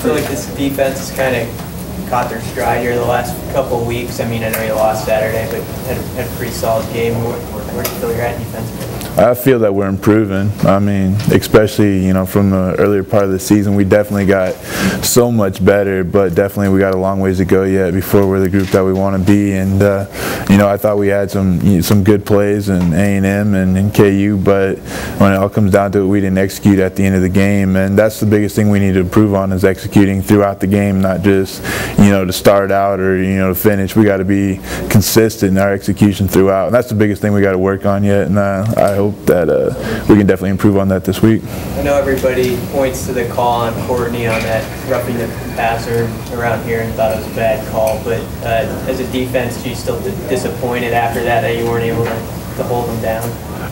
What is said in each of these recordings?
feel like this defense has kind of caught their stride here the last couple of weeks. I mean, I know you lost Saturday, but had a pretty solid game. Where do you feel you're at defensively? I feel that we're improving. I mean, especially, from the earlier part of the season, we definitely got so much better, but definitely we got a long ways to go yet before we're the group that we want to be. And, I thought we had some good plays in A&M and in KU, but when it all comes down to it, we didn't execute at the end of the game. And that's the biggest thing we need to improve on, is executing throughout the game, not just, to start out or, to finish. We got to be consistent in our execution throughout. And that's the biggest thing we got to work on yet. And I hope that we can definitely improve on that this week. I know everybody points to the call on Courtney on that roughing the passer around here and thought it was a bad call, but as a defense, you still disappointed after that you weren't able to hold them down?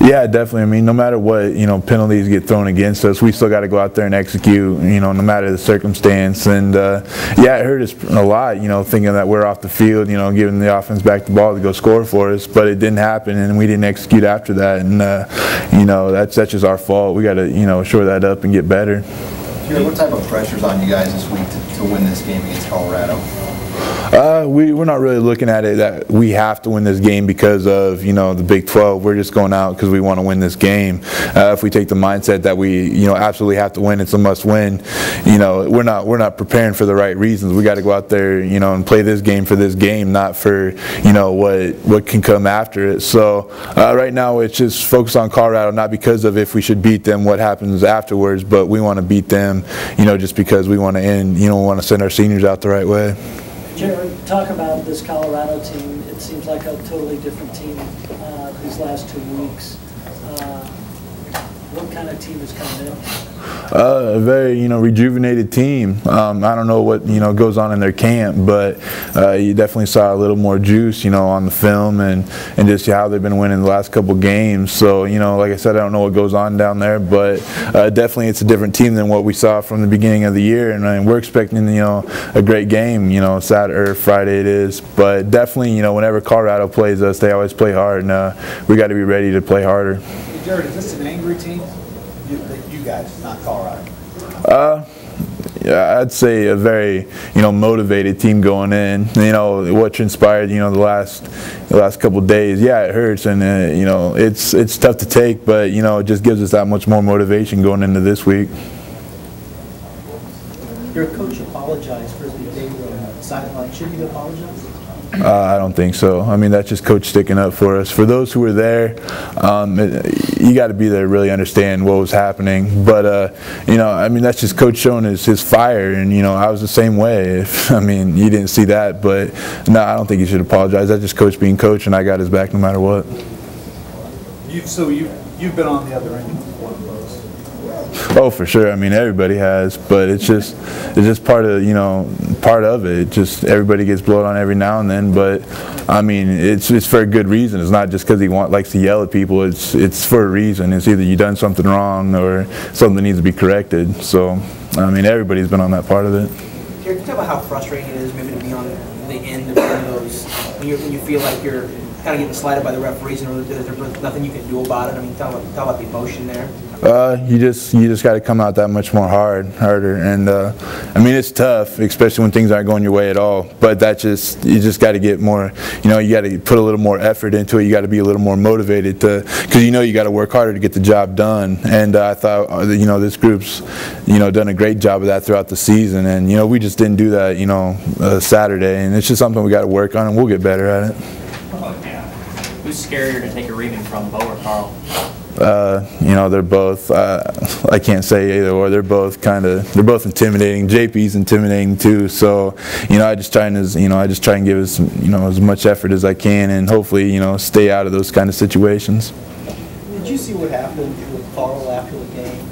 Yeah, definitely. I mean, no matter what, penalties get thrown against us, we still got to go out there and execute, no matter the circumstance. And, yeah, it hurt us a lot, thinking that we're off the field, giving the offense back the ball to go score for us. But it didn't happen, and we didn't execute after that. And, that's just our fault. We got to, shore that up and get better. Jared, what type of pressure's on you guys this week to win this game against Colorado? We're not really looking at it that we have to win this game because of the Big 12. We're just going out because we want to win this game. If we take the mindset that we absolutely have to win, it's a must win. We're not preparing for the right reasons. We got to go out there and play this game for this game, not for what can come after it. So right now it's just focus on Colorado, not because of if we should beat them, what happens afterwards, but we want to beat them just because we want to end. We want to send our seniors out the right way. Jared, talk about this Colorado team. It seems like a totally different team these last 2 weeks. What kind of team is coming in? A very, rejuvenated team. I don't know what, goes on in their camp, but you definitely saw a little more juice, on the film and just how they've been winning the last couple games. So, like I said, I don't know what goes on down there, but definitely it's a different team than what we saw from the beginning of the year, and we're expecting, a great game, Saturday or Friday it is. But definitely, whenever Colorado plays us, they always play hard, and we got to be ready to play harder. Hey, Jared, is this an angry team? You guys, not Colorado. Yeah, I'd say a very, motivated team going in. What transpired, the last couple of days. Yeah, it hurts, and it's tough to take, but it just gives us that much more motivation going into this week. Your coach apologized for the day on the sideline. Should he apologize? I don't think so. I mean, that's just coach sticking up for us. For those who were there, you got to be there to really understand what was happening. But, I mean, that's just coach showing his fire. And, I was the same way. You didn't see that. But, no, I don't think he should apologize. That's just coach being coach, and I got his back no matter what. You've been on the other end of one of those. Oh, for sure. I mean, everybody has, but it's just part of it. Just everybody gets blown on every now and then, but I mean, it's for a good reason. It's not just because he likes to yell at people. It's for a reason. It's either you done something wrong or something needs to be corrected. So, I mean, everybody's been on that part of it. Can you talk about how frustrating it is maybe to be on the end of one of those when you feel like you're kind of getting slighted by the referees and there's nothing you can do about it? I mean, talk about the emotion there. You just got to come out that much more harder, and I mean, it's tough, especially when things aren't going your way at all. But you just got to get more. You got to put a little more effort into it. You got to be a little more motivated because you got to work harder to get the job done. And I thought this group's done a great job of that throughout the season, and we just didn't do that Saturday, and it's just something we got to work on, and we'll get better at it. Oh, yeah. Who's scarier to take a reading from, Bo or Carl? They're both. I can't say either or. They're both intimidating. JP's intimidating too. So, I just try and give as much effort as I can, and hopefully, stay out of those kind of situations. Did you see what happened with Carl after the game?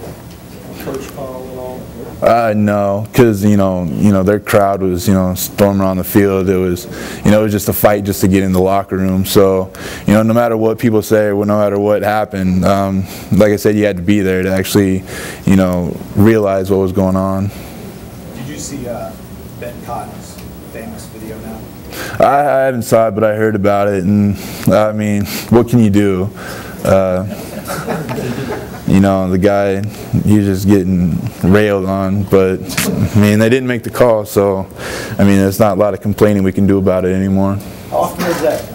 Coach Carl at all? No, because their crowd was storming on the field. It was just a fight just to get in the locker room. So no matter what people say, no matter what happened, like I said, you had to be there to actually realize what was going on. Did you see Ben Cotton's famous video now? I haven't saw it, but I heard about it, and I mean, what can you do? you know, the guy, he was just getting railed on. But, I mean, they didn't make the call, so, I mean, there's not a lot of complaining we can do about it anymore. How often is that?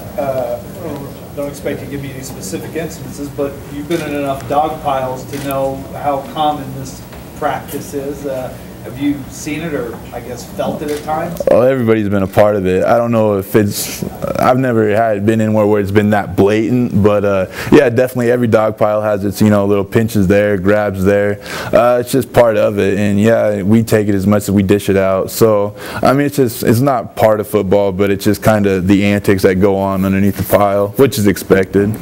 Don't expect you to give me any specific instances, but you've been in enough dog piles to know how common this practice is. Have you seen it or, I guess, felt it at times? Well, everybody's been a part of it. I don't know if it's, I've never been in where it's been that blatant, but yeah, definitely every dog pile has its, you know, little pinches there, grabs there. It's just part of it, and yeah, we take it as much as we dish it out. So, I mean, it's not part of football, but it's just kind of the antics that go on underneath the pile, which is expected.